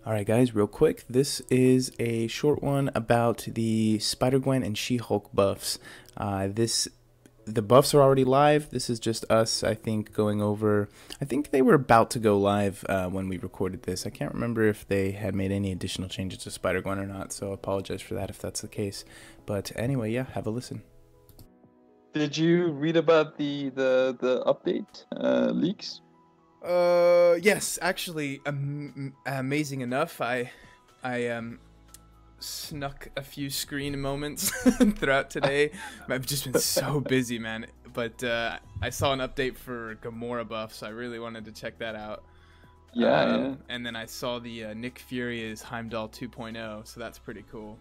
All right, guys, real quick. This is a short one about the Spider-Gwen and She-Hulk buffs. The buffs are already live. This is just us, I think, going over. I think they were about to go live when we recorded this. I can't remember if they had made any additional changes to Spider-Gwen or not, so I apologize for that if that's the case. But anyway, yeah, have a listen. Did you read about the update leaks? Yes, actually, amazing enough. I snuck a few screen moments throughout today. I've just been so busy, man. But I saw an update for Gamora buff, so I really wanted to check that out. Yeah. And then I saw the Nick Fury is Heimdall 2.0, so that's pretty cool.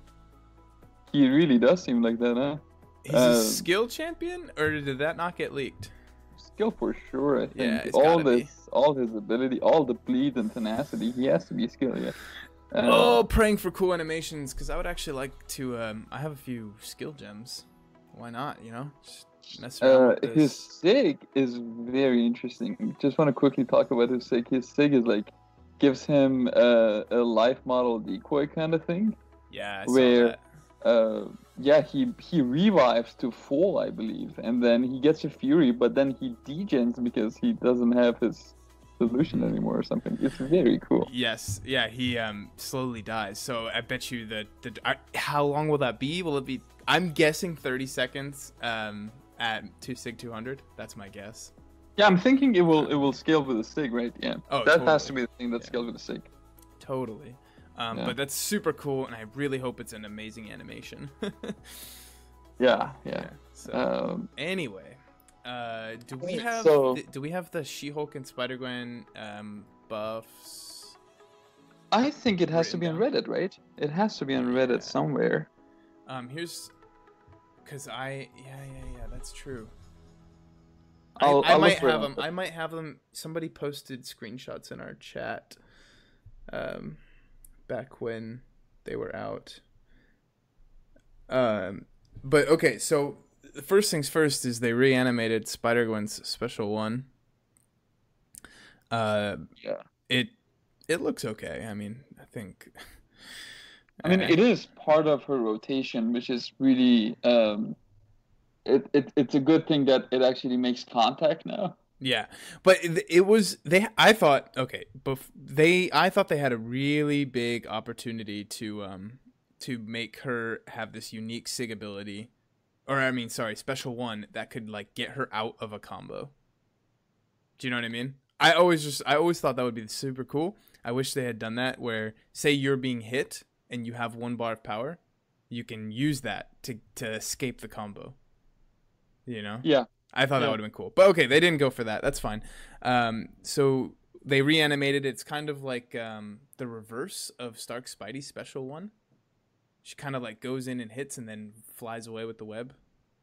He really does seem like that, huh? He's a skill champion, or did that not get leaked? Skill for sure, I think. Yeah, it's gotta be. All his ability, all the bleed and tenacity, he has to be skilled, yeah. Praying for cool animations, because I would actually like to, I have a few skill gems. Why not, you know? Just mess around with this. His SIG is very interesting. Just want to quickly talk about his SIG. His SIG is like, gives him a life model decoy kind of thing. Yeah, I saw that. Yeah, he revives to full, I believe, and then he gets a fury, but then he degens because he doesn't have his solution anymore or something. It's very cool. Yes, yeah, he slowly dies. So I bet you how long will that be? Will it be? I'm guessing 30 seconds. At 2 sig 200. That's my guess. Yeah, I'm thinking it will scale with the SIG, right? Yeah. Oh, that totally. has to be the thing that scales with the SIG. Totally. But that's super cool, and I really hope it's an amazing animation. Yeah. So anyway, do we have the She-Hulk and Spider-Gwen buffs? I think it has to be on Reddit, right? It has to be on Reddit somewhere. Here's, cause yeah, that's true. I might have them. I might have them. Somebody posted screenshots in our chat. Back when they were out. But okay, so the first things first is they reanimated Spider-Gwen's special one. Yeah. It looks okay. I mean, I think. I mean, it is part of her rotation, which is really it's a good thing that it actually makes contact now. Yeah, but it was I thought I thought they had a really big opportunity to make her have this unique sig ability, or I mean, sorry, special one that could like get her out of a combo. Do you know what I mean? I always thought that would be super cool. I wish they had done that where, say you're being hit and you have 1 bar of power, you can use that to escape the combo. You know? Yeah. I thought that would have been cool. But okay, they didn't go for that. That's fine. So they reanimated. It's kind of like the reverse of Stark Spidey's special one. She kind of like goes in and hits and then flies away with the web.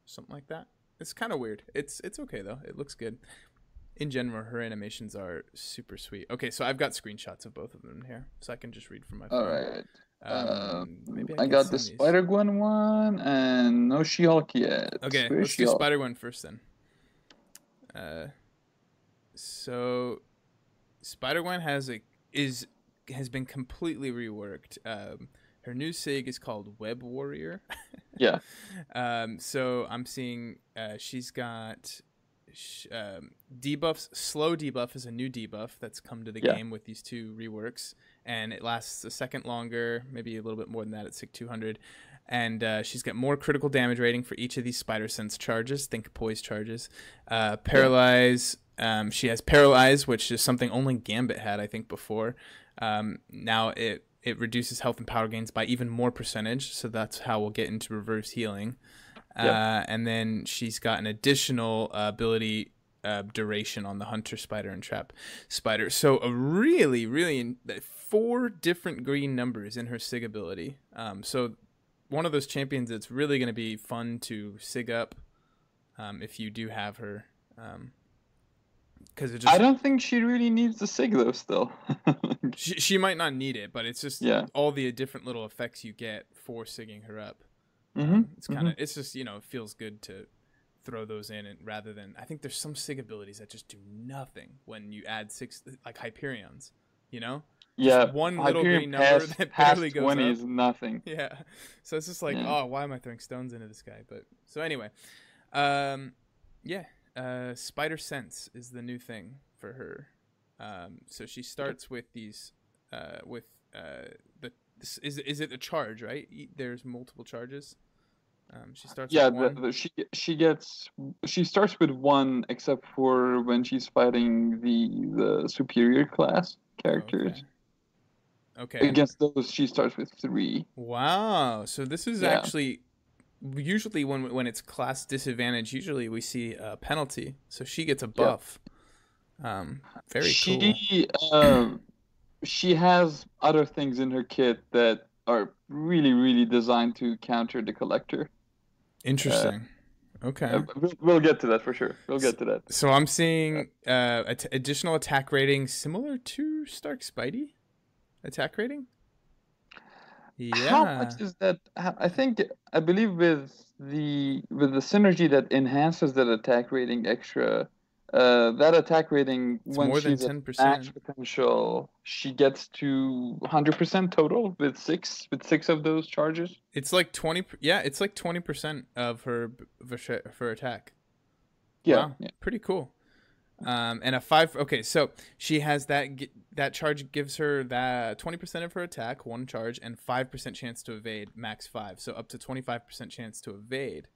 Something like that. It's kind of weird. It's okay, though. It looks good. In general, her animations are super sweet. Okay, so I've got screenshots of both of them here. So I can just read from my phone. All right. Maybe I got the Spider-Gwen one and no She-Hulk yet. Okay, let's do Spider-Gwen first then. So Spider-Gwen has been completely reworked. Her new sig is called Web Warrior. Yeah. So I'm seeing she's got debuffs. Slow debuff is a new debuff that's come to the game with these 2 reworks, and it lasts a second longer, maybe a little bit more than that at sig 200. And she's got more critical damage rating for each of these Spider Sense charges. Think Poise charges. Paralyze. She has Paralyze, which is something only Gambit had, I think, before. Now it reduces health and power gains by even more percentage. So that's how we'll get into reverse healing. And then she's got an additional ability duration on the Hunter Spider and Trap Spider. So a really, really 4 different green numbers in her sig ability. So one of those champions that's really going to be fun to sig up if you do have her. Because I don't think she really needs the sig though. Still, she might not need it, but it's just all the different little effects you get for sigging her up. It's kind of it's just, you know, it feels good to throw those in, and rather than, I think there's some sig abilities that just do nothing when you add 6, like Hyperions, you know. just Yeah, one little Hyperion green number that barely past goes 20 up. is nothing. Yeah. So it's just like, Yeah. oh, why am I throwing stones into this guy? But so anyway, um, yeah, Spider Sense is the new thing for her. So she starts with these, with the is it a charge, right? There's multiple charges. She starts Yeah, with one. she starts with one, except for when she's fighting the superior class Okay. characters. Okay. Against those, she starts with three. Wow. So this is Yeah. actually usually when it's class disadvantage. Usually we see a penalty. So she gets a Yep. buff. Very cool. She has other things in her kit that are really, really designed to counter the collector. Interesting. Okay. We'll get to that for sure. We'll get to that. So I'm seeing additional attack rating similar to Stark Spidey attack rating. How Yeah, much is that? I believe with the synergy that enhances that attack rating extra, that attack rating it's when more than she's at max 10%. potential, she gets to 100% total with six of those charges. It's like 20. Yeah, it's like 20% of her for attack. Yeah, Wow, yeah, pretty cool. And a 5. Okay, so she has that charge gives her that 20% of her attack, one charge, and 5% chance to evade, max 5. So up to 25% chance to evade.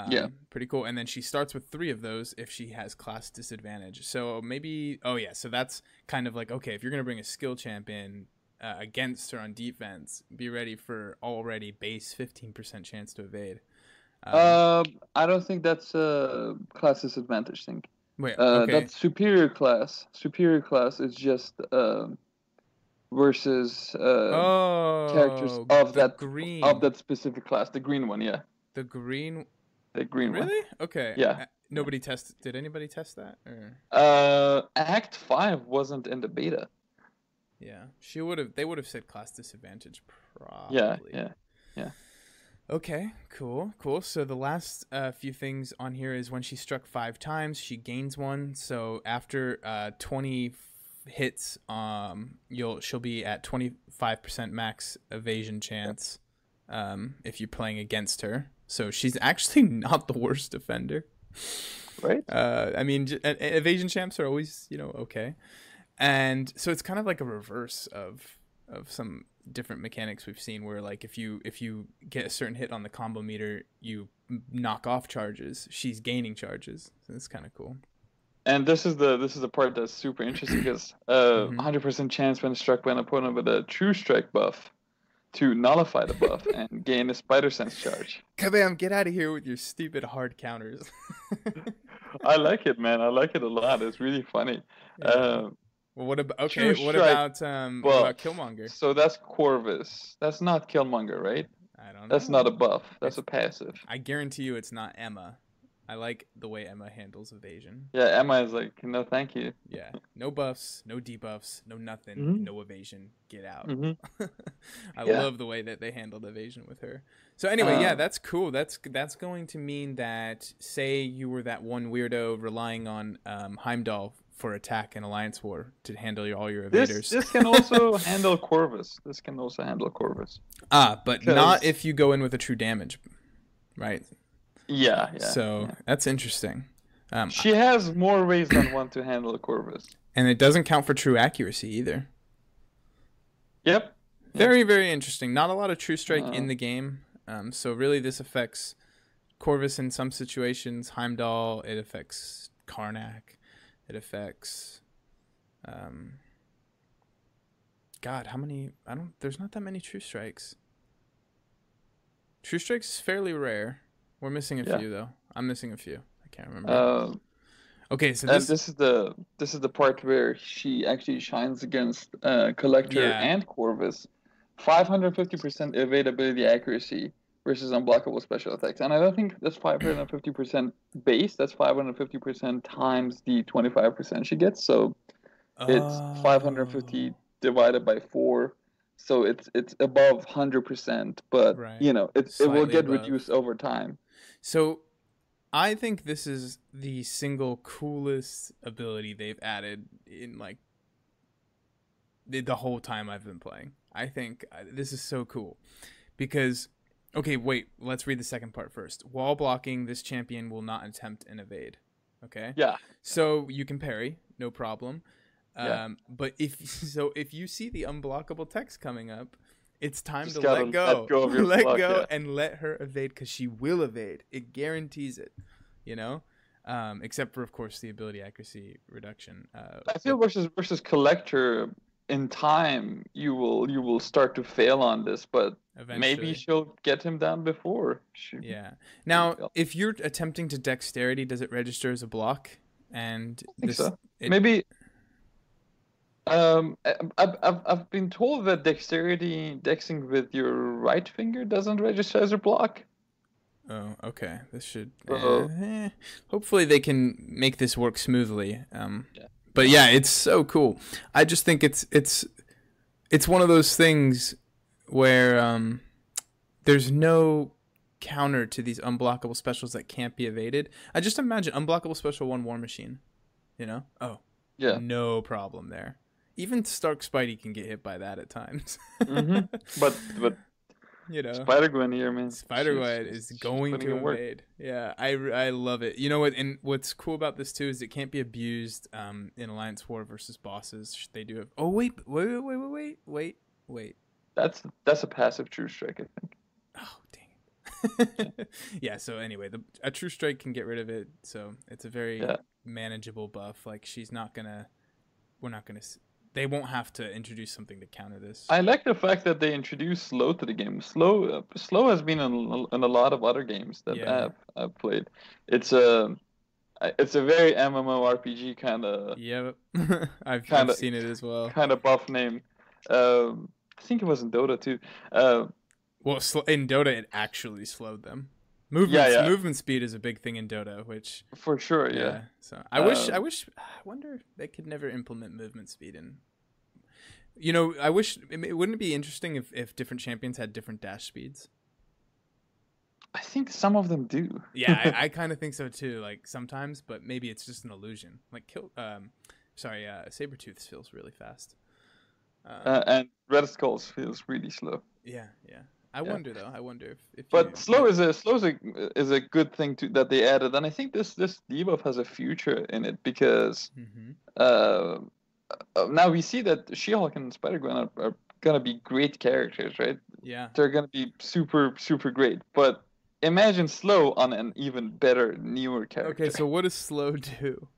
yeah. Pretty cool. And then she starts with 3 of those if she has class disadvantage. So maybe, oh yeah, so that's kind of like, okay, if you're gonna bring a skill champion against her on defense, be ready for already base 15% chance to evade. I don't think that's a class disadvantage thing. Wait, okay. That's superior class. Superior class is just versus characters Oh, of the of green. that specific class. The green one, yeah. The green. The green one. Really? Okay. Yeah. Yeah. Nobody tested. Did anybody test that? Or Act 5 wasn't in the beta. yeah, she would have. They would have said class disadvantage Yeah, probably. yeah, yeah. Okay, cool. So the last few things on here is when she struck 5 times, she gains 1. So after 20 hits, she'll be at 25% max evasion chance if you're playing against her. So she's actually not the worst defender. Right? I mean, evasion champs are always, okay. And so it's kind of like a reverse of some different mechanics we've seen where like if you get a certain hit on the combo meter, you knock off charges. She's gaining charges. So it's kind of cool. And this is the part that's super interesting because 100% chance when struck by an opponent with a true strike buff to nullify the buff and gain a spider sense charge. Kabam, get out of here with your stupid hard counters. I like it, man. I like it a lot. It's really funny. Yeah. Well, what about what about Killmonger? So that's Corvus. That's not Killmonger, right? I don't know. That's not a buff. That's a passive. I guarantee you it's not Emma. I like the way Emma handles evasion. Yeah, Emma is like, no, thank you. Yeah, no buffs, no debuffs, no nothing, no evasion. Get out. I love the way that they handled evasion with her. So anyway, yeah, that's cool. That's going to mean that, say you were that one weirdo relying on Heimdall for attack in Alliance War to handle all your evaders. This can also handle Corvus. But not if you go in with a true damage, right? Yeah. So that's interesting. She has more ways than one to handle Corvus. And it doesn't count for true accuracy either. Yep. Very, very interesting. Not a lot of true strike in the game. So really this affects Corvus in some situations, Heimdall, it affects Karnak, it affects God, how many there's not that many true strikes. True strikes is fairly rare. We're missing a few though. I'm missing a few. I can't remember. Okay, so this is the part where she actually shines against Collector and Corvus. 550% evadability accuracy versus unblockable special attacks. And I don't think that's 550% base. That's 550% times the 25% she gets. So it's 550 divided by 4. So it's above 100%, but it will get reduced over time. So I think this is the single coolest ability they've added in like the whole time I've been playing. I think this is so cool because, okay, wait, let's read the second part first. Wall blocking, this champion will not attempt an evade. Okay. Yeah. So you can parry, no problem. Yeah. But if you see the unblockable text coming up, it's time Just to gotta let go. let go of your Let block, go yeah. and let her evade because she will evade. It guarantees it. You know, except for of course the ability accuracy reduction. I feel versus collector, in time you will start to fail on this, but maybe eventually. she'll get him down before. Yeah. Now, if you're attempting to dexterity, does it register as a block? And I think this so. Maybe. I've been told that dexing with your right finger doesn't register as a block. Oh, okay. This should. So, Hopefully, they can make this work smoothly. yeah. But yeah, it's so cool. I just think it's one of those things where there's no counter to these unblockable specials that can't be evaded. I just imagine unblockable special 1 War Machine. You know? Oh, yeah. No problem there. Even Stark Spidey can get hit by that at times. Mm-hmm. But you know, Spider-Gwen here, man. Spider-Gwen is going to evade. Yeah, I love it. You know what? And what's cool about this too is it can't be abused in Alliance War versus bosses. They do have. Oh wait. That's a passive true strike, I think. Oh dang it. Yeah. So anyway, a true strike can get rid of it. So it's a very manageable buff. Like they won't have to introduce something to counter this. I like the fact that they introduced slow to the game. Slow has been in a lot of other games that I've played. It's a very MMORPG kind of. Yep, I've seen it as well. Kind of buff name. I think it was in Dota too. Well, in Dota it actually slowed them. Movement speed is a big thing in Dota, which for sure, yeah. So I wonder if they could never implement movement speed in. You know, I wish wouldn't it be interesting if different champions had different dash speeds? I think some of them do. Yeah, I kind of think so too. Like sometimes, but maybe it's just an illusion. Like Sabretooth feels really fast. And Red Skulls feels really slow. Yeah. I wonder though. I wonder if. But slow is a good thing that they added, and I think this debuff has a future in it because now we see that She-Hulk and Spider-Gwen are gonna be great characters, right? Yeah. They're gonna be super great, but imagine slow on an even better, newer character. Okay, so what does slow do?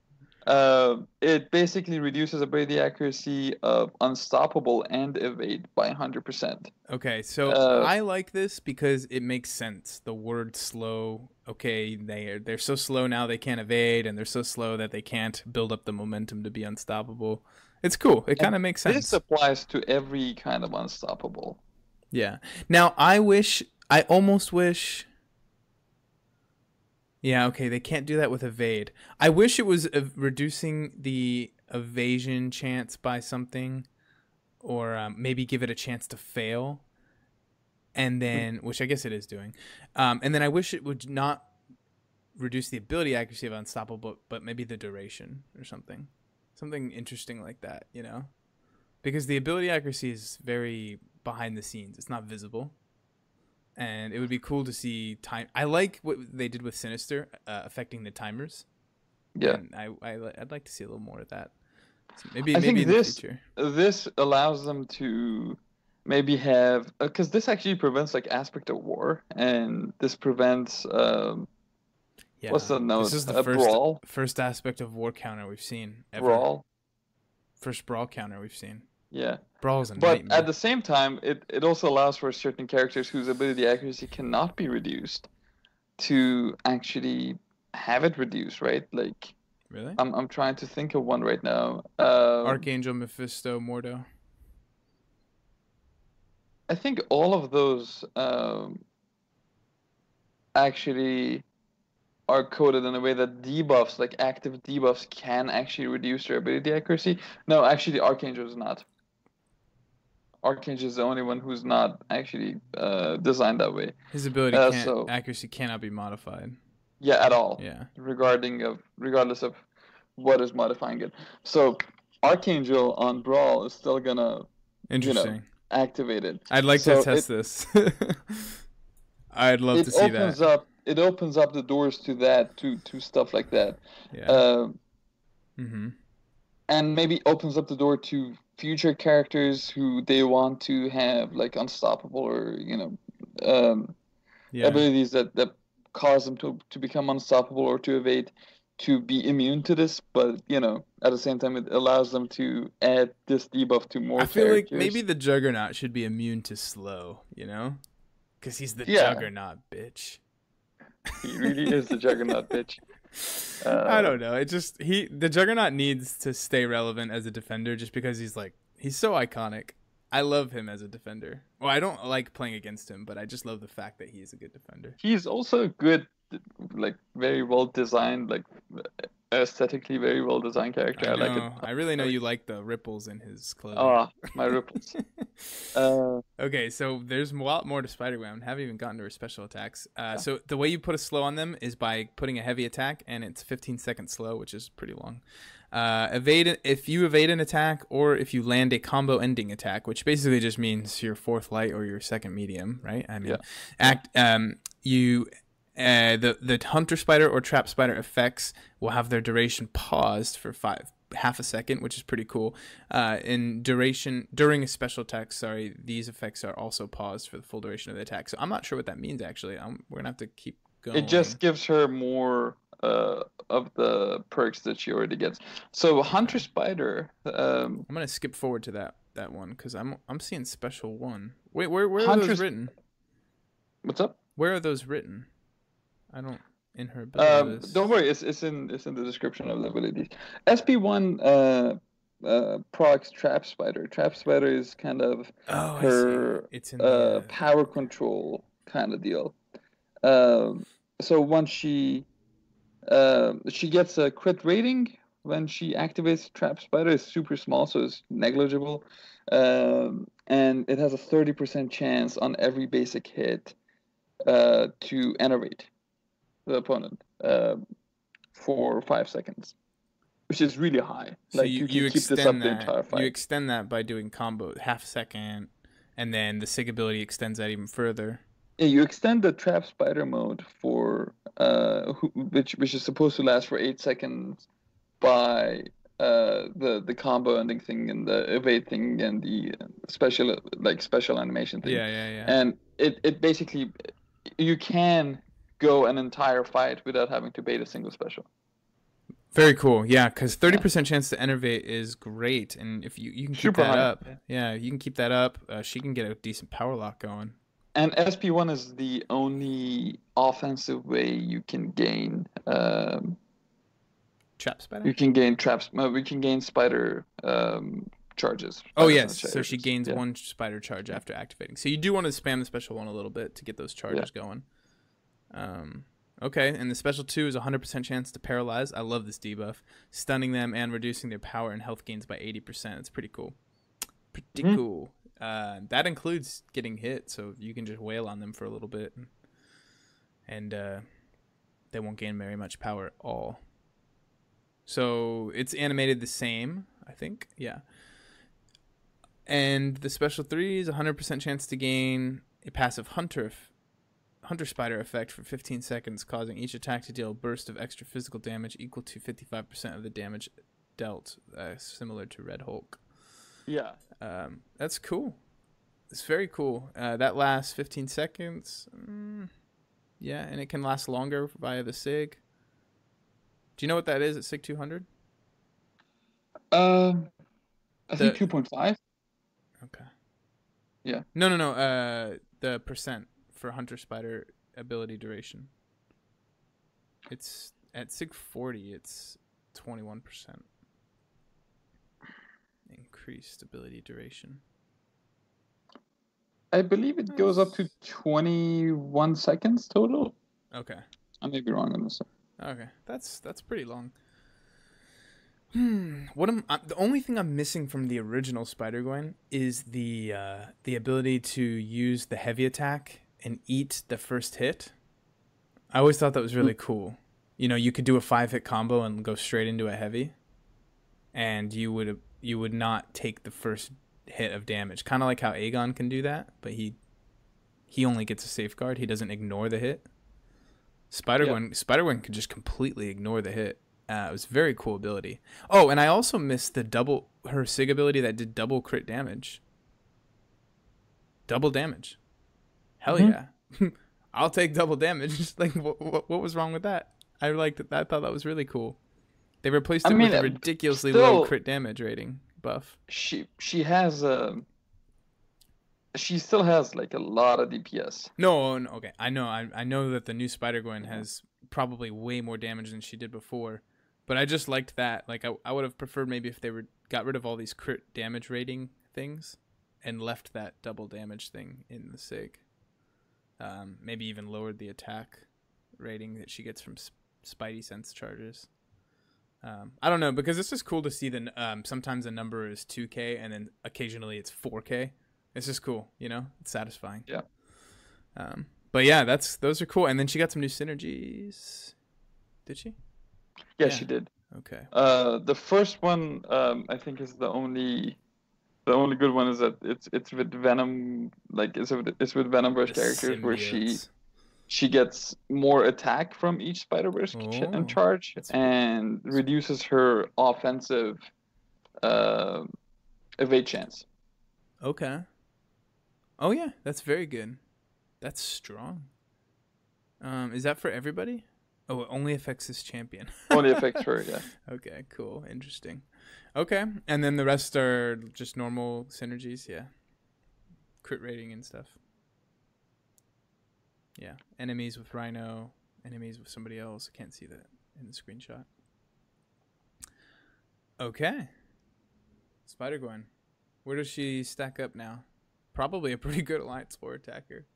It basically reduces ability accuracy of unstoppable and evade by 100%. Okay, so I like this because it makes sense. The word slow, okay, they're so slow now they can't evade, and they're so slow that they can't build up the momentum to be unstoppable. It's cool. It kind of makes sense. This applies to every kind of unstoppable. Yeah. Now, I almost wish... Yeah, okay, they can't do that with evade. I wish it was reducing the evasion chance by something, or maybe give it a chance to fail, and then, which I guess it is doing, and then I wish it would not reduce the ability accuracy of unstoppable, but maybe the duration or something interesting like that, you know, because the ability accuracy is very behind the scenes. It's not visible. And it would be cool to see time. I like what they did with Sinister, affecting the timers. Yeah, and I'd like to see a little more of that. So I maybe think in the future. This allows them to maybe have, because this actually prevents like aspect of war, and this prevents what's the note? This is the first aspect of war counter we've seen ever. Brawl. First brawl counter we've seen. Yeah. Brawl is a But nightmare. at the same time, it also allows for certain characters whose ability accuracy cannot be reduced to actually have it reduced, right? Like, really? I'm trying to think of one right now. Archangel, Mephisto, Mordo. I think all of those actually are coded in a way that debuffs, like active debuffs, can actually reduce their ability accuracy. No, actually, Archangel is not. Archangel is the only one who's not actually designed that way. His ability accuracy cannot be modified. Yeah, at all. Yeah. Regardless of what is modifying it. So Archangel on Brawl is still gonna, Interesting. activate it. I'd like to So test this. I'd love to see that. It opens up the doors to that, to stuff like that. Yeah. Mm-hmm. And maybe opens up the door to future characters who they want to have like unstoppable or abilities that cause them to become unstoppable or to evade, to be immune to this, but at the same time it allows them to add this debuff to more I feel characters. like maybe the Juggernaut should be immune to slow, because he's the Juggernaut, bitch. He really is the Juggernaut, bitch. I don't know. The Juggernaut needs to stay relevant as a defender just because he's so iconic. I love him as a defender. Well, I don't like playing against him, but I just love the fact that he is a good defender. He's also good, like very well designed, like aesthetically very well designed character. I like it. I really know you like the ripples in his clothing. Oh, my ripples. Okay, so there's a lot more to Spider-Gwen. Haven't even gotten to her special attacks. So the way you put a slow on them is by putting a heavy attack, and it's 15-second slow, which is pretty long. If you evade an attack, or if you land a combo ending attack, which basically just means your fourth light or your second medium, right? I mean, the Hunter Spider or Trap Spider effects will have their duration paused for half a second, which is pretty cool. During a special attack, these effects are also paused for the full duration of the attack. So I'm not sure what that means actually. We're gonna have to keep going. It just gives her more of the perks that she already gets. So Hunter Spider. I'm gonna skip forward to that one because I'm seeing special one. Wait, where are those written? What's up? Where are those written? I don't in her abilities. Don't worry, it's in the description of the abilities. SP1 procs Trap Spider. Trap Spider is kind of her it's in power control kind of deal. So once she gets a crit rating when she activates Trap Spider. It's super small, so it's negligible, and it has a 30% chance on every basic hit to enervate the opponent for 5 seconds, which is really high. So like you can keep this up the entire fight. You extend that by doing combo half second, and then the Sig ability extends that even further. Yeah, you extend the Trap Spider mode for which is supposed to last for 8 seconds by the combo ending thing and the evade thing and the special animation thing. Yeah. And it basically, you can go an entire fight without having to bait a single special. Very cool. Yeah, because 30% chance to enervate is great, and if you can keep that up, you can keep that up. She can get a decent power lock going. And SP1 is the only offensive way you can gain Trap Spider. You can gain traps. We can gain spider charges. Oh yes, so she gains one spider charge after activating. So you do want to spam the special one a little bit to get those charges going. Okay, and the special 2 is 100% chance to paralyze. I love this debuff, stunning them and reducing their power and health gains by 80%. It's pretty cool. Pretty cool. That includes getting hit, so you can just wail on them for a little bit, and they won't gain very much power at all. So it's animated the same, I think. Yeah. And the special 3 is 100% chance to gain a passive Hunter Spider effect for 15 seconds, causing each attack to deal a burst of extra physical damage equal to 55% of the damage dealt, similar to Red Hulk. Yeah. That's cool. It's very cool. That lasts 15 seconds. Yeah, and it can last longer via the Sig. Do you know what that is at Sig 200? I think 2.5. Okay. Yeah. No. The percent for Hunter Spider ability duration. It's at Sig 40. It's 21%. Increased ability duration. I believe it goes up to 21 seconds total. Okay. I may be wrong on this. Okay, that's pretty long. The only thing I'm missing from the original Spider-Gwen is the ability to use the heavy attack and eat the first hit. I always thought that was really cool. You know, you could do a 5-hit combo and go straight into a heavy, and you would you would not take the first hit of damage. Kind of like how Aegon can do that, but he only gets a safeguard. He doesn't ignore the hit. Spider-Gwen could just completely ignore the hit. It was a very cool ability. Oh, and I also missed her Sig ability that did double crit damage. Double damage. Hell yeah. I'll take double damage. Like, what was wrong with that? I liked it. I thought that was really cool. They replaced it with a ridiculously low crit damage rating buff. She still has like a lot of DPS. No, okay. I know that the new Spider-Gwen has probably way more damage than she did before. But I just liked that. Like, I would have preferred maybe if they got rid of all these crit damage rating things and left that double damage thing in the Sig. Maybe even lowered the attack rating that she gets from Spidey sense charges. I don't know, because it's just cool to see sometimes the number is 2K and then occasionally it's 4K. It's just cool, you know? It's satisfying. Yeah. But yeah, those are cool. And then she got some new synergies. Did she? Yeah, she did. Okay. The first one, I think, is the only good one is that it's with Venom, like it's with Venomverse characters where she gets more attack from each Spider-Verse in charge and reduces her offensive evade chance. Okay. Oh yeah, that's very good. That's strong. Is that for everybody? Oh, it only affects this champion. Only affects her, yeah. Okay, cool. Interesting. Okay, and then the rest are just normal synergies, yeah. Crit rating and stuff. Yeah, enemies with Rhino, enemies with somebody else. I can't see that in the screenshot. Okay. Spider-Gwen. Where does she stack up now? Probably a pretty good Alliance 4 attacker.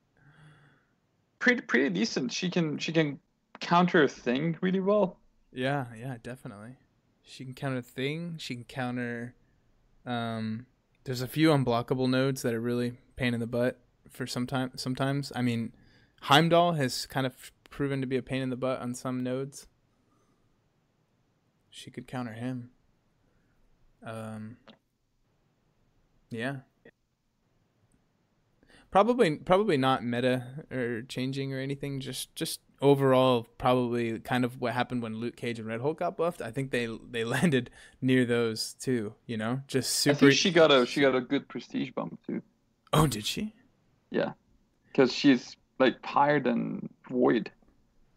Pretty decent. She can counter Thing really well. Yeah, definitely. She can counter Thing. She can counter. There's a few unblockable nodes that are really pain in the butt for sometimes. I mean, Heimdall has kind of proven to be a pain in the butt on some nodes. She could counter him. Yeah. Probably not meta or changing or anything. Just overall, probably kind of what happened when Luke Cage and Red Hulk got buffed. I think they landed near those too. You know, just super. I think she got a good prestige bump too. Oh, did she? Yeah, because she's like higher than Void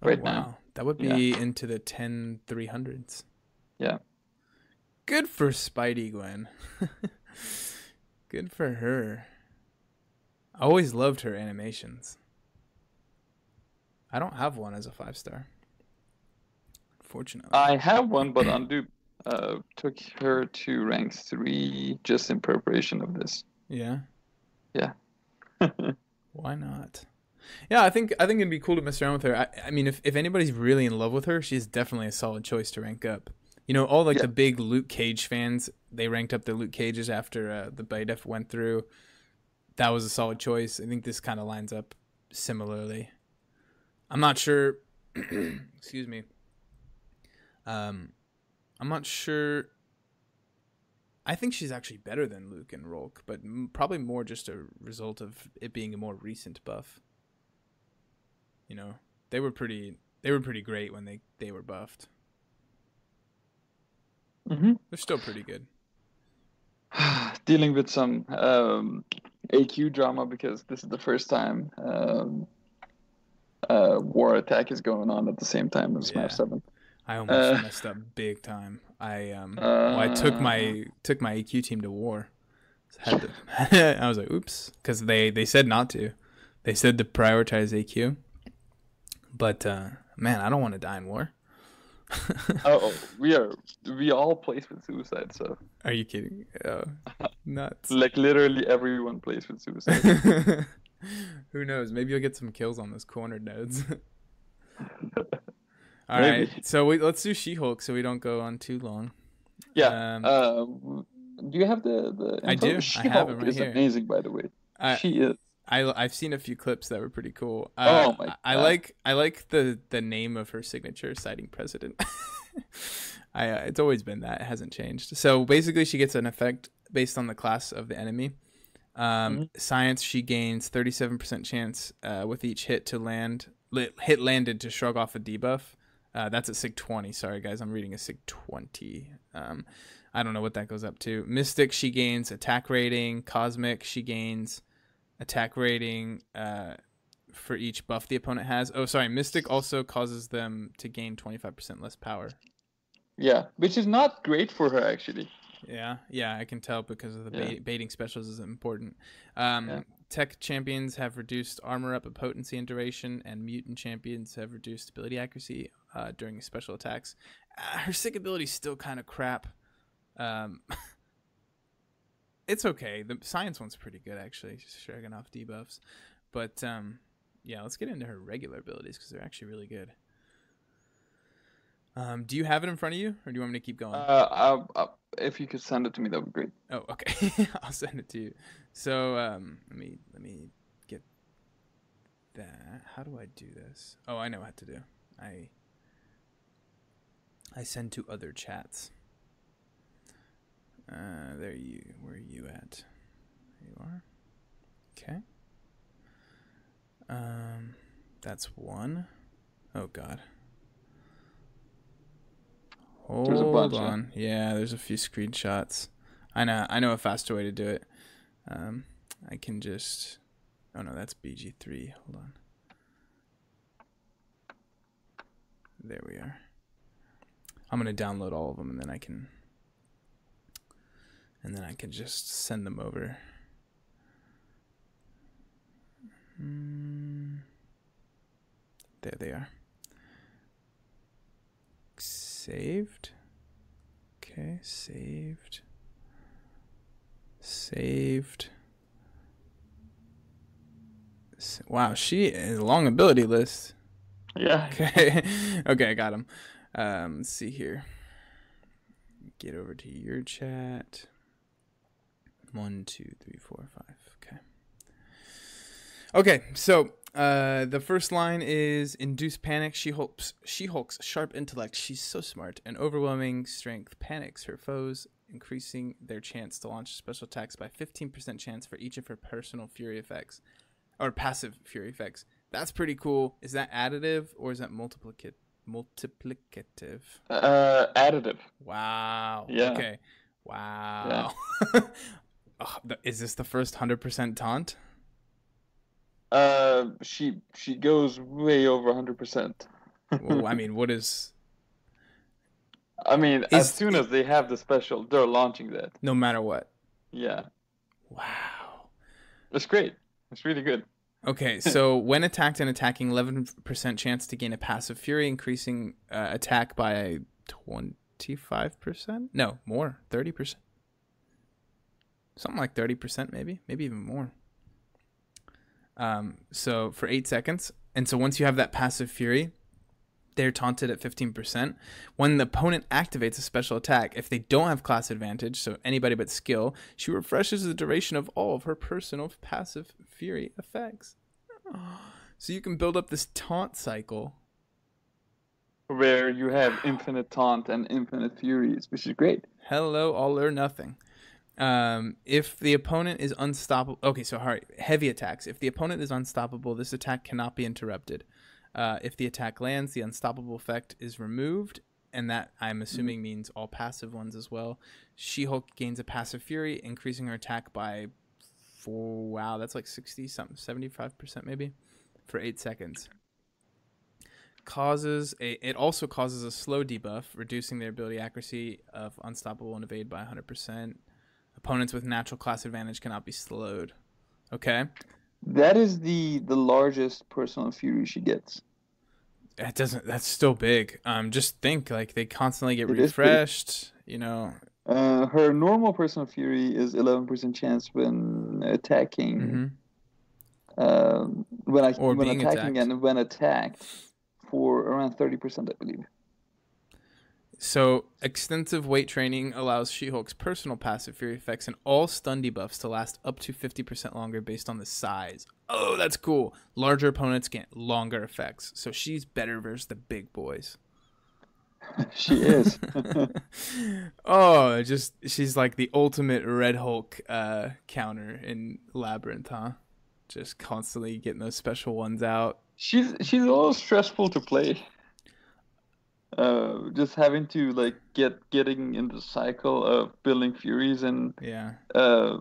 right now. That would be into the 10,300s. Yeah. Good for Spider-Gwen. Good for her. I always loved her animations. I don't have one as a 5-star. Unfortunately. I have one, but Undo took her to rank 3 just in preparation of this. Yeah? Yeah. Why not? Yeah, I think it'd be cool to mess around with her. I mean, if anybody's really in love with her, she's definitely a solid choice to rank up. You know, all the big Luke Cage fans, they ranked up their Luke Cages after the beta went through. That was a solid choice. I think this kind of lines up similarly. I'm not sure. Excuse me. I'm not sure. I think she's actually better than Luke and Rolk, but probably more just a result of it being a more recent buff. You know, they were pretty great when they were buffed. Mm-hmm. They're still pretty good. Dealing with some AQ drama because this is the first time War Attack is going on at the same time as Map 7. I almost messed up big time. I took my AQ team to war. I was like, oops, because they said not to. They said to prioritize AQ. But man, I don't want to die in war. we all plays with suicide, so. Are you kidding? Nuts. Like literally everyone plays with suicide. Who knows? Maybe you'll get some kills on those cornered nodes. All right, so let's do She-Hulk so we don't go on too long. Yeah. Do you have the info? I do. She-Hulk I have it right is here. Amazing, by the way. She is. I've seen a few clips that were pretty cool. Oh my God. I like the name of her signature, citing president. It's always been that. It hasn't changed. So basically, she gets an effect based on the class of the enemy. Science, she gains 37% chance with each hit to land. Hit landed to shrug off a debuff. That's at Sig 20. Sorry, guys. I'm reading a Sig 20. I don't know what that goes up to. Mystic, she gains attack rating. Cosmic, she gains attack rating for each buff the opponent has. Oh, sorry. Mystic also causes them to gain 25% less power. Yeah, which is not great for her, actually. Yeah, I can tell because of the baiting specials is important. Yeah. Tech champions have reduced armor up, potency, and duration, and mutant champions have reduced ability accuracy during special attacks. Her sick ability is still kind of crap. It's okay. The science one's pretty good, actually. She's shrugging off debuffs. But, yeah, let's get into her regular abilities because they're actually really good. Do you have it in front of you, or do you want me to keep going? If you could send it to me, that would be great. Oh, okay. I'll send it to you. So, let me get that. How do I do this? Oh, I know what to do. I send to other chats. Where are you at? There you are. Okay. That's one. Oh God. Hold on. Yeah, there's a few screenshots. I know a faster way to do it. I can just. Oh no, that's BG3. Hold on. There we are. I'm gonna download all of them, and then I can just send them over. There they are. Saved. Okay, saved. Wow, she is a long ability list. Yeah. Okay. Okay, I got him. Let's see here. Get over to your chat. 1, 2, 3, 4, 5. Okay. Okay, so the first line is induce panic. She-Hulk's sharp intellect. She's so smart. And overwhelming strength panics her foes, increasing their chance to launch special attacks by 15% chance for each of her personal fury effects. Or passive fury effects. That's pretty cool. Is that additive or is that multiplicative? Additive. Wow. Yeah. Okay. Wow. Yeah. Is this the first 100% taunt? She goes way over 100%. Well, I mean, what is? I mean, as soon as they have the special, they're launching that. No matter what. Yeah. Wow. It's great. It's really good. Okay, so when attacked and attacking, 11% chance to gain a passive fury, increasing attack by 25%? No, more, 30%. Something like 30%, maybe even more. So for 8 seconds, and so once you have that passive fury, they're taunted at 15%. When the opponent activates a special attack, if they don't have class advantage, so anybody but skill, she refreshes the duration of all of her personal passive fury effects. So you can build up this taunt cycle where you have infinite taunt and infinite furies, which is great. Hello, all or nothing. If the opponent is unstoppable, okay, so all right, heavy attacks. If the opponent is unstoppable, this attack cannot be interrupted. If the attack lands, the unstoppable effect is removed, and that I'm assuming means all passive ones as well. She-Hulk gains a passive fury, increasing her attack by wow, that's like 60 something, 75% maybe, for 8 seconds. It also causes a slow debuff, reducing their ability accuracy of unstoppable and evade by 100%. Opponents with natural class advantage cannot be slowed. Okay. That is the largest personal fury she gets. That's still big. Just think, like, they constantly get refreshed, you know. Her normal personal fury is 11% chance when attacking. When attacking attacked. And when attacked for around 30%, I believe. So, extensive weight training allows She-Hulk's personal passive fury effects and all stun debuffs to last up to 50% longer based on the size. Oh, that's cool. Larger opponents get longer effects, so she's better versus the big boys. She is. Oh, just she's like the ultimate Red Hulk counter in Labyrinth, huh? Just constantly getting those special ones out. She's a little stressful to play. Just having to like getting in the cycle of building Furies and Yeah. uh,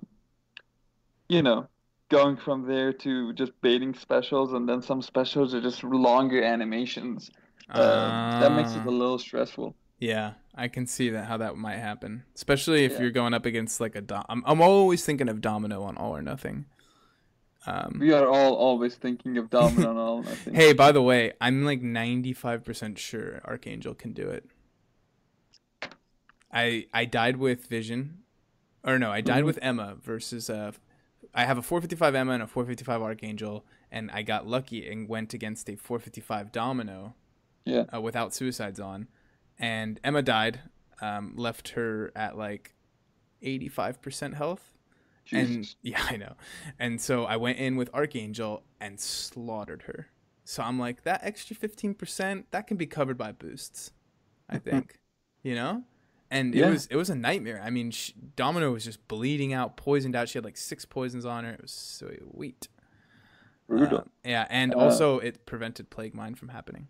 you know, going from there to just baiting specials, and then some specials are just longer animations. That makes it a Uh, little stressful. yeah, I can see that how that might happen, especially if Yeah, you're going up against like a I'm always thinking of Domino on All or Nothing. Um, we are all always thinking of Domino and all nothing. hey, by the way, I'm like 95% sure Archangel can do it. I died with Vision, or no, I died Hmm. with Emma versus I have a 455 Emma and a 455 Archangel, and I got lucky and went against a 455 Domino Yeah, without suicides on, and Emma died, left her at like 85% health, and Jesus. yeah, I know, and so I went in with Archangel and slaughtered her. So I'm like, that extra 15% that can be covered by boosts, I think, you know. And it Yeah, was a nightmare. I mean, Domino was just bleeding out, poisoned out. She had like 6 poisons on her. It was sweet. brutal. Yeah, and Uh, also it prevented Plague Mine from happening.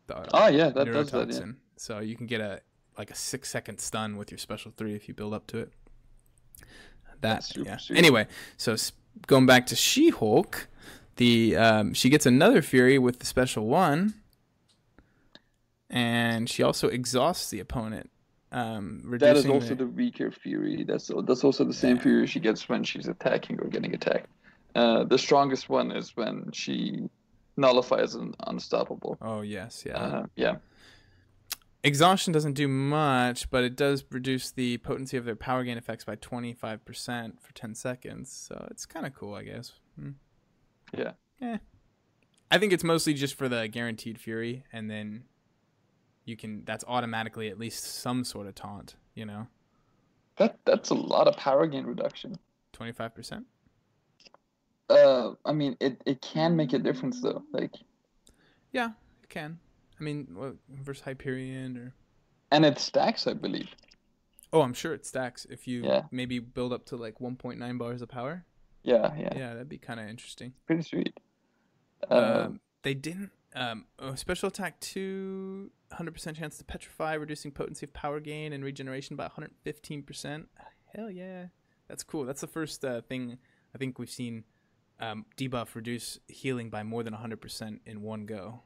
The oh yeah, that does that. Yeah, neurotoxin. So you can get a like a 6 second stun with your special 3 if you build up to it. that's That super yeah. sweet. Anyway, so going back to She-Hulk, the she gets another Fury with the special 1, and she also exhausts the opponent, That is reducing also the the weaker Fury. That's also the same yeah. Fury she gets when she's attacking or getting attacked. The strongest one is when she nullifies an unstoppable. Oh yes, yeah. Yeah, Exhaustion doesn't do much, but it does reduce the potency of their power gain effects by 25% for 10 seconds. So it's kind of cool, I guess. yeah. Eh. I think it's mostly just for the guaranteed Fury, and then that's automatically at least some sort of taunt, you know? That's a lot of power gain reduction. 25%? I mean, it can make a difference though. Like, Yeah, it can. I mean, versus Hyperion or. and it stacks, I believe. Oh, I'm sure it stacks if you Yeah, maybe build up to like 1.9 bars of power. yeah. Yeah, that'd be kind of interesting. Pretty sweet. Um, They didn't. Special attack 2, 100% chance to petrify, reducing potency of power gain and regeneration by 115%. Hell yeah. That's cool. That's the first thing I think we've seen debuff reduce healing by more than 100% in one go.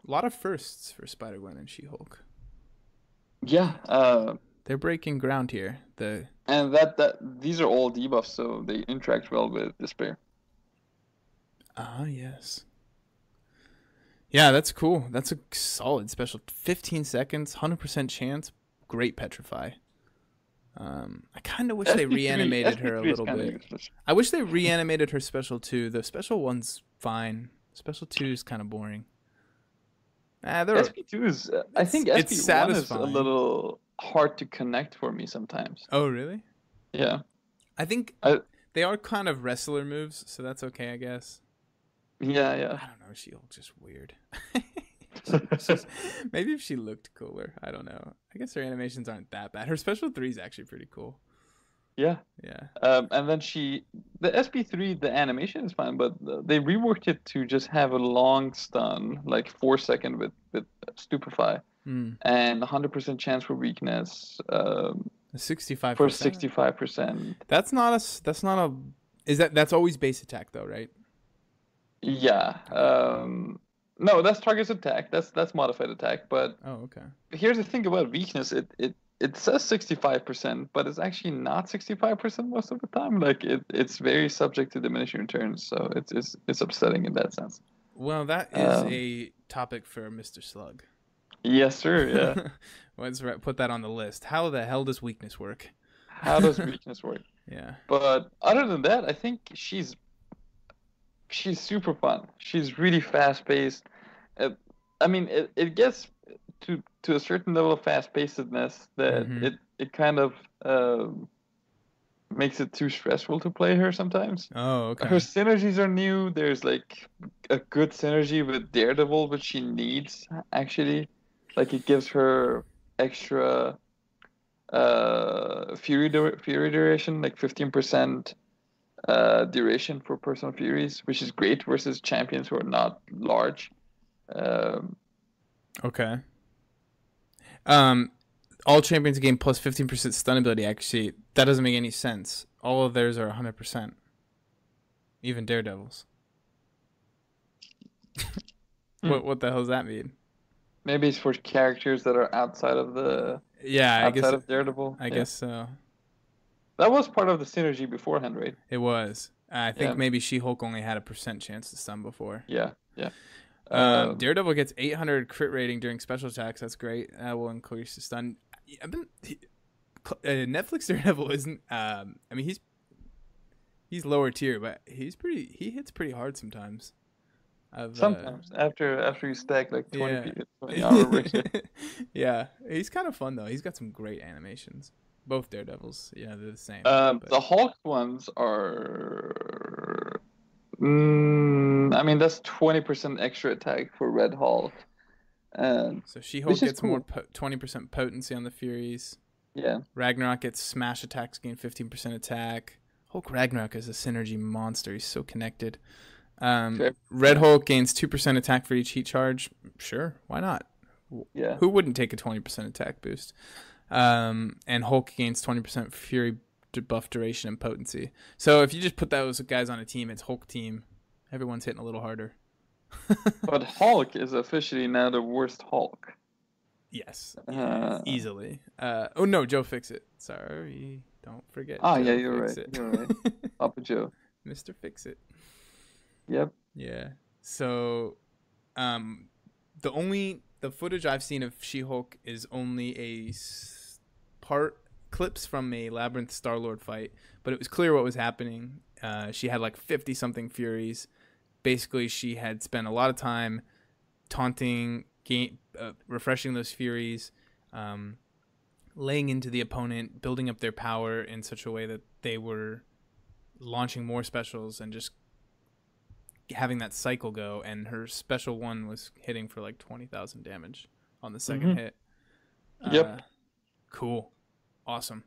A lot of firsts for Spider-Gwen and She-Hulk. yeah. They're breaking ground here. And that these are all debuffs, so they interact well with despair. Yes. Yeah, that's cool. That's a solid special. 15 seconds, 100% chance. Great petrify. I kind of wish they reanimated her a SP3 is little kind of bit. useless. I wish they reanimated her special 2. The special 1's fine. Special 2 is kind of boring. SP2 is, I think It's SP1 is a satisfying. little hard to connect for me sometimes. Oh, really? Yeah. I think I, they are kind of wrestler moves, so that's okay, I guess. yeah. I don't know. She-Hulk's just weird. Maybe if she looked cooler. I don't know. I guess her animations aren't that bad. Her special 3 is actually pretty cool. Yeah. Yeah. And then the SP3, the animation is fine, but they reworked it to just have a long stun, like 4 second with Stupefy, Mm. and 100% chance for weakness, 65%. for 65%. That's not a that's always base attack though, right? Yeah. Okay. No, that's target's attack. That's modified attack. But Oh, okay. here's the thing about weakness. It says 65%, but it's actually not 65% most of the time. Like it's very subject to diminishing returns, so it's upsetting in that sense. Well, that is Um, a topic for Mr. Slug. yes, sir. Yeah. Let's put that on the list. How the hell does weakness work? How does weakness work? Yeah. But other than that, I think she's super fun. She's really fast paced. I mean, it gets to a certain level of fast pacedness that Mm-hmm. it kind of makes it too stressful to play her sometimes. Oh, Her okay. synergies are new. There's like a good synergy with Daredevil, which she needs actually. Like it gives her extra fury duration, like 15% duration for personal furies, which is great versus champions who are not large. Um, Okay. Um, all champions gain plus 15% stun ability. Actually, that doesn't make any sense. All of theirs are 100%. Even Daredevil's. What the hell does that mean? Maybe it's for characters that are Yeah, outside of Daredevil. I Yeah, guess so. that was part of the synergy beforehand, right? It was. I think Yeah, maybe She-Hulk only had a percent chance to stun before. yeah, yeah. Um, Daredevil gets 800 crit rating during special attacks. That's great. That will increase the stun. Netflix Daredevil isn't. I mean, he's lower tier, but he hits pretty hard sometimes. Sometimes after you stack like 20 Yeah. people, 20 armor breaks. Yeah, he's kind of fun though. He's got some great animations. Both Daredevils, yeah, they're the same. But The Hulk ones are. I mean, that's 20% extra attack for Red Hulk, and so She-Hulk which is gets more cool. 20% potency on the Furies. Yeah, Ragnarok gets smash attacks, gain 15% attack. Hulk Ragnarok is a synergy monster. He's so connected. fair. Red Hulk gains 2% attack for each heat charge. Sure, why not? Yeah, Who wouldn't take a 20% attack boost? And Hulk gains 20% Fury buff duration and potency. So if you just put those guys on a team, it's Hulk team. Everyone's hitting a little harder. but Hulk is officially now the worst Hulk. Yes, Uh, easily. Oh no, Joe Fix It. Sorry, don't forget yeah, Joe you're Fix right. It. You're right. Papa Joe. Mr. Fix It. Yep. Yeah. So, the footage I've seen of She-Hulk is only part clips from a Labyrinth Star-Lord fight, but it was clear what was happening. She had like 50 something Furies. Basically, she had spent a lot of time taunting, refreshing those Furies, laying into the opponent, building up their power in such a way that they were launching more specials and just having that cycle go. And her special one was hitting for like 20,000 damage on the second Mm-hmm. hit. Yep. Cool. Awesome.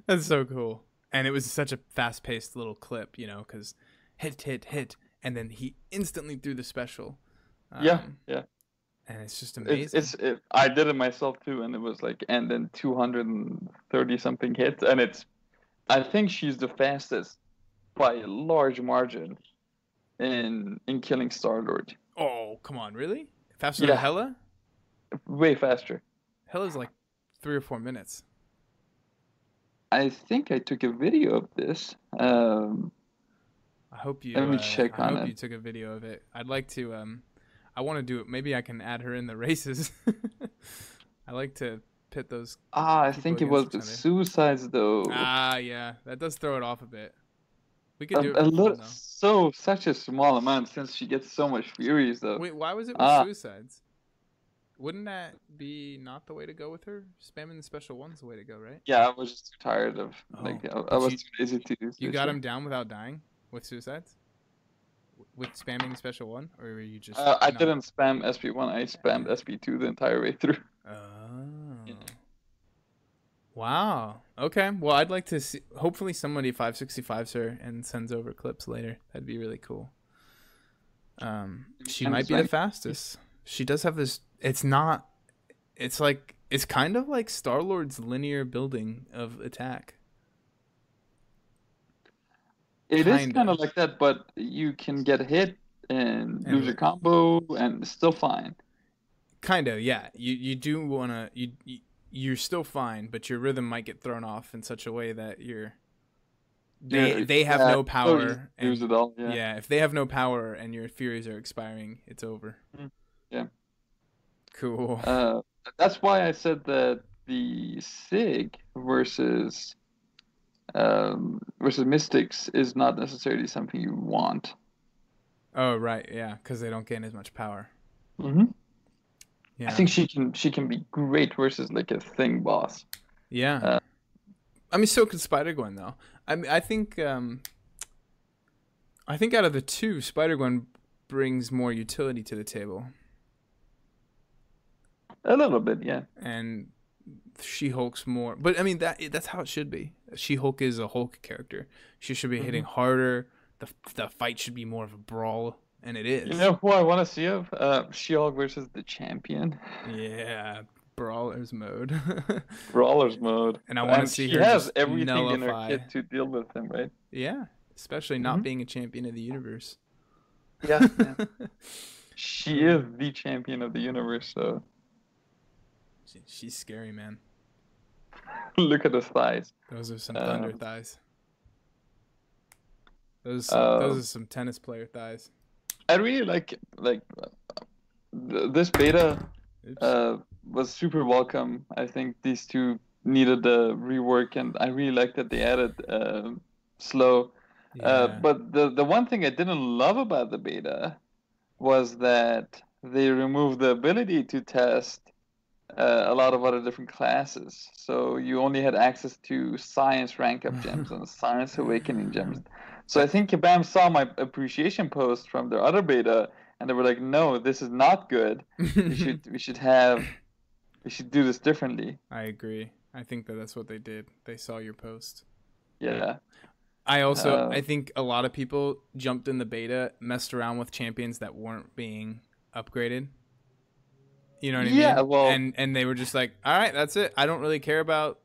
That's so cool. And it was such a fast-paced little clip, because hit, and then he instantly threw the special. Yeah. Yeah. And it's just amazing. I did it myself too, and it was like, and then 230 something hits, and I think she's the fastest by a large margin in killing Star-Lord. Oh, come on, really? Faster than Hela? Way faster. Hela's like 3 or 4 minutes. I think I took a video of this. I hope you. Let me check on it. You took a video of it. I'd like to. I want to do it. Maybe I can add her in the races. I like to pit those. I think it was the suicides though. Yeah, that does throw it off a bit. We could do it. A little, such a small amount since she gets so much furies though. Wait, why was it with suicides? Wouldn't that be not the way to go with her? Spamming the special one's the way to go, right? Yeah, I was just too tired of I was too lazy to do. You got him down without dying with suicides? With spamming the special one, or were you just? I didn't spam SP1. I spammed SP2 the entire way through. Oh. Yeah. Wow. Okay. Well, I'd like to see. Hopefully, somebody 565s her and sends over clips later. That'd be really cool. She might be the fastest. She does have this. It's not. It's like it's kind of like Star-Lord's linear building of attack. It is kind of like that, but you can get hit and lose your combo and it's still fine. Kind of, yeah. You do wanna you're still fine, but your rhythm might get thrown off in such a way that they have no power. Lose it all. Yeah. Yeah, if they have no power and your Furies are expiring, it's over. Yeah. Cool. That's why I said that the Sig versus Mystics is not necessarily something you want. Oh right, yeah, because they don't gain as much power. Mm-hmm. Yeah. I think she can be great versus like a Thing boss. Yeah. I mean, so could Spider-Gwen though. I mean, I think out of the two, Spider-Gwen brings more utility to the table. A little bit, yeah. And She-Hulk's more, but I mean that's how it should be. She-Hulk is a Hulk character. She should be hitting harder. The fight should be more of a brawl, and it is. You know who I want to see of? She-Hulk versus the Champion. Yeah, brawlers mode. Brawlers mode. And I want to see she her has just everything nullify. in her kit to deal with him, right? Yeah, especially not being a champion of the universe. Yeah. She is the champion of the universe, so she's scary, man. look at those thighs. Those are some thunder thighs. Those are some tennis player thighs. I really like this beta was super welcome. I think these two needed a rework, and I really like that they added slow. Yeah. But the one thing I didn't love about the beta was that they removed the ability to test a lot of other different classes. So you only had access to science rank up gems and science awakening gems. So I think Kabam saw my appreciation post from their other beta, and they were like, "No, this is not good. we should do this differently." I agree. I think that's what they did. They saw your post. Yeah. I think a lot of people jumped in the beta, messed around with champions that weren't being upgraded. You know what I mean? Yeah, well, and they were just like, all right, that's it. I don't really care about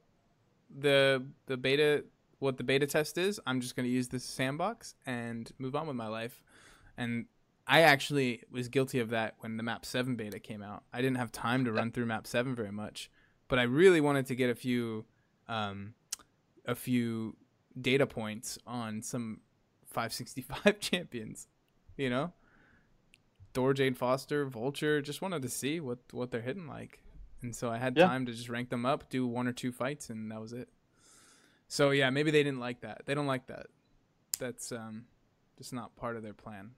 the beta, what the beta test is. I'm just going to use this sandbox and move on with my life. And I actually was guilty of that when the Map 7 beta came out. I didn't have time to run through Map 7 very much, but I really wanted to get a few data points on some 565 champions, you know? Thor, Jane Foster, Vulture, just wanted to see what they're hitting like. And so I had time to just rank them up, do 1 or 2 fights, and that was it. So yeah, maybe they didn't like that. They don't like that. That's just not part of their plan.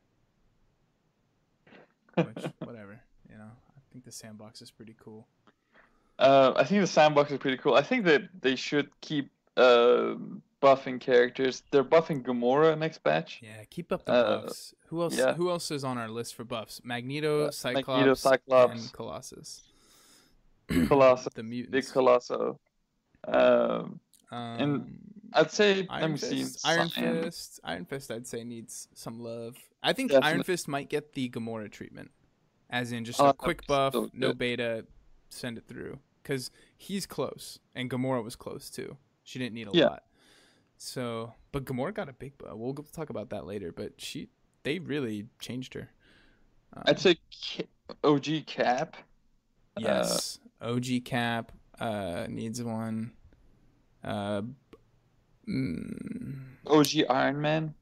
Which, whatever, you know. I think the sandbox is pretty cool. I think the sandbox is pretty cool. I think that they should keep buffing characters. They're buffing Gamora next batch. Yeah, keep up the buffs. Who else? Yeah. Who else is on our list for buffs? Magneto, Cyclops, and Colossus. Colossus, The mutants. Big Colosso. And I'd say Iron Fist. Iron Fist, I'd say needs some love. I think Definitely. Iron Fist might get the Gamora treatment, as in just a quick buff, no beta, send it through, because he's close, and Gamora was close too. She didn't need a lot. So, but Gamora got a big buff. We'll talk about that later. But they really changed her. I'd say OG Cap. Yes, OG Cap needs one. OG Iron Man.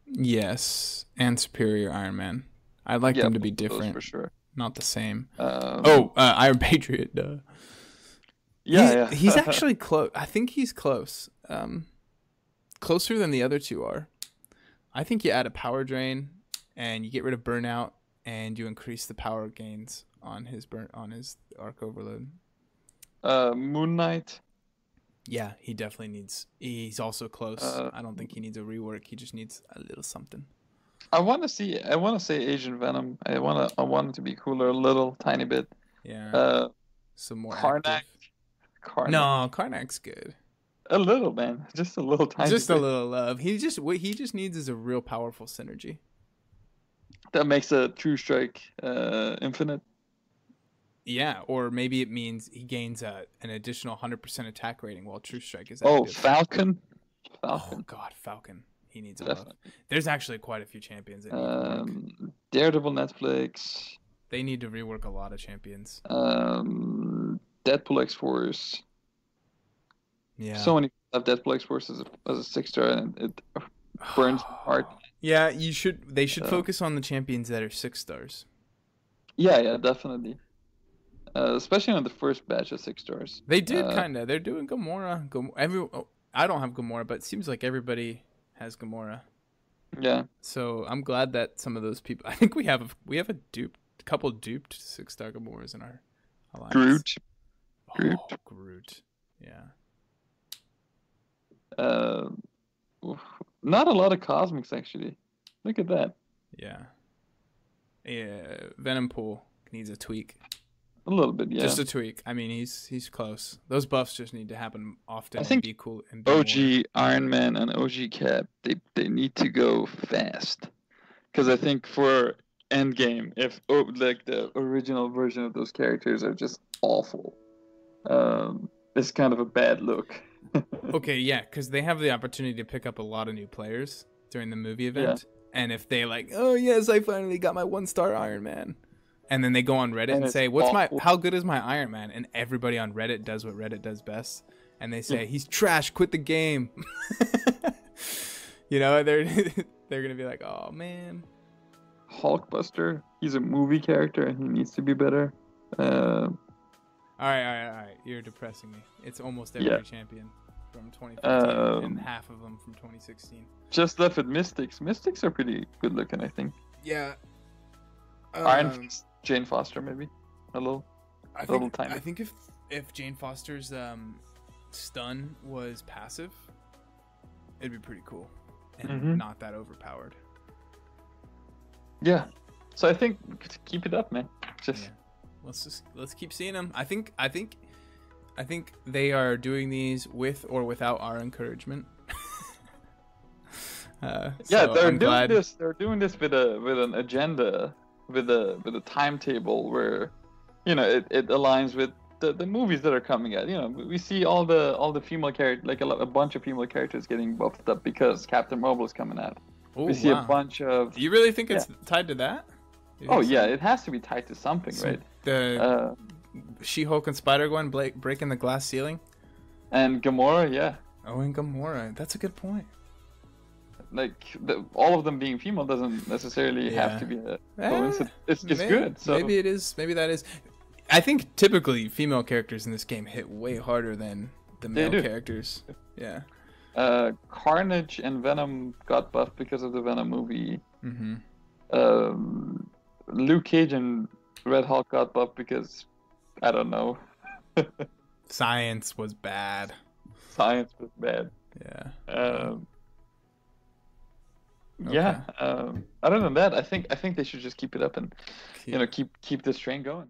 Yes, and Superior Iron Man. I'd like them to be different, for sure. Not the same. Iron Patriot. He's actually close. I think he's close. Closer than the other two are. I think you add a power drain, and you get rid of burnout, and you increase the power gains on his arc overload. Moon Knight. Yeah, he definitely needs. He's also close. I don't think he needs a rework. He just needs a little something. I want to say Asian Venom. I want it to be cooler a little tiny bit. Yeah. Some more. Karnak. No, Karnak's good. A little, man. Just a little tiny. Just a little love. What he just needs is a real powerful synergy. That makes a True Strike infinite. Yeah, or maybe it means he gains an additional 100% attack rating while True Strike is active. Oh, Falcon. Oh God, Falcon. He needs a love. There's actually quite a few champions that need to work. Daredevil Netflix. They need to rework a lot of champions. Deadpool X-Force. Yeah. So many have Deadpool X-Force as a 6-star, and it burns my heart. Yeah, they should focus on the champions that are 6 stars. Yeah, definitely. Especially on the first batch of 6 stars. They did kind of. They're doing Gamora. I don't have Gamora, but it seems like everybody has Gamora. Yeah. So I'm glad that some of those people. I think we have a couple duped 6-star Gamoras in our alliance. Groot. Groot. Yeah. Uh, Not a lot of cosmics actually. Look at that. Yeah. Yeah. Venom Pool needs a tweak. A little bit, yeah. Just a tweak. I mean, he's close. Those buffs just need to happen often I and think be cool and be more. OG Iron Man and OG Cap, they need to go fast. Because I think for Endgame, if like the original version of those characters are just awful, it's kind of a bad look. Okay, yeah, because they have the opportunity to pick up a lot of new players during the movie event, and if they like, oh yes, I finally got my 1-star Iron Man, and then they go on Reddit and say, how good is my Iron Man? And everybody on Reddit does what Reddit does best, and they say he's trash, quit the game. You know, they're gonna be like, oh man. Hulkbuster, he's a movie character and he needs to be better. All right. You're depressing me. It's almost every champion from 2015 and half of them from 2016. Just left with Mystics. Mystics are pretty good looking, I think. Yeah. Iron Fist, Jane Foster, maybe a little tiny. I think if Jane Foster's stun was passive, it'd be pretty cool and not that overpowered. Yeah. So I think keep it up, man. Let's keep seeing them. I think they are doing these with or without our encouragement. They're doing this with an agenda, with a timetable where, you know, it aligns with the movies that are coming out. You know, we see all the female characters, like a bunch of female characters getting buffed up because Captain Marvel is coming out. Ooh, we see a bunch of. Do you really think it's tied to that? Oh yeah, it has to be tied to something, right? The She-Hulk and Spider-Gwen breaking the glass ceiling, and Gamora, yeah. Oh, and Gamora, that's a good point. Like all of them being female doesn't necessarily have to be a coincidence. It's good. So maybe it is. Maybe that is. I think typically female characters in this game hit way harder than the male characters. Yeah. Carnage and Venom got buffed because of the Venom movie. Luke Cage and Red Hulk got buffed because I don't know. Science was bad. Yeah. Yeah. Other than that, I think they should just keep it up and keep this train going.